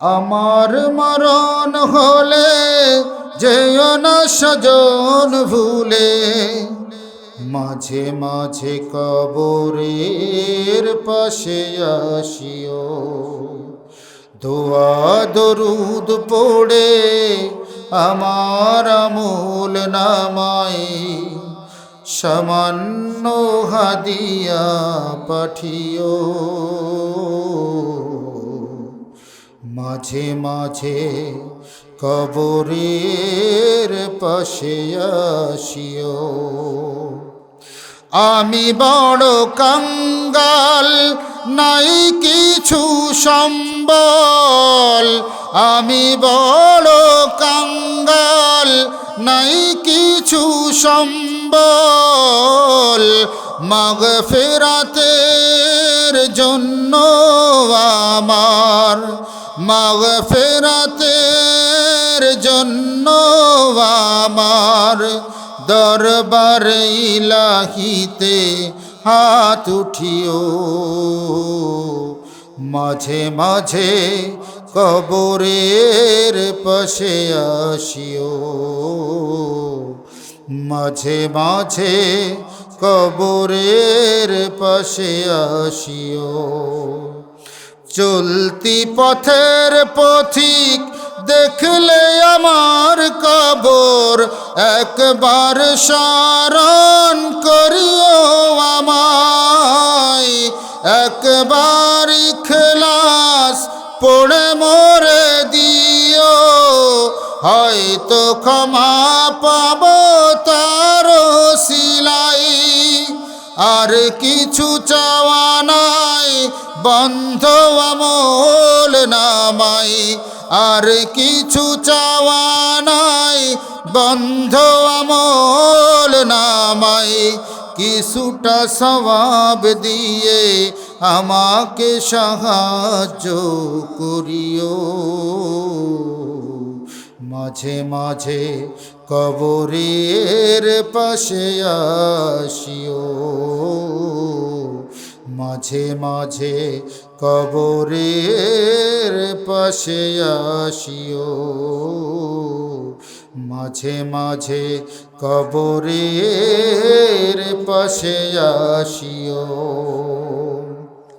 আমার মরণ হলে যেও না সজন ভুলে, মাঝে মাঝে কবরের পাশে আসিও। দোয়া দরুদ পড়ে আমার আমল নামায় সামান্য হাদিয়া পাঠিও। মাঝে মাঝে কবরের পাশে আসিও। আমি বড় কাঙ্গাল, নাই কিছু সম্বল। আমি বড় কাঙ্গাল, নাই কিছু সম্বল। মাগফিরাতের জন্য আমার, মাগফিরাতের জন্য আমার দরবার ইলাহিতে হাত উঠিও। মাঝে মাঝে কবরের পাশে আসিও। মাঝে মাঝে কবরের পাশে আসিও। চলতি পথের পথিক দেখলে আমার কবর, একবার স্মরণ করিও আমায়। একবার ইখলাস পড়ে মোরে দিও, হয়তো ক্ষমা পাব তার সিলাই। আর কিছু চাওয়া নাই বন্ধ আমল নামাই। আর কিছু চাওয়া নাই বন্ধ আমল নামাই। কিছুটা সওয়াব দিয়ে আমাকে সাহায্য করিও। মাঝে মাঝে কবরের পাশে আসিও। মাঝে মাঝে কবরের পাশে আসিও। মাঝে মাঝে কবরের পাশে আসিও।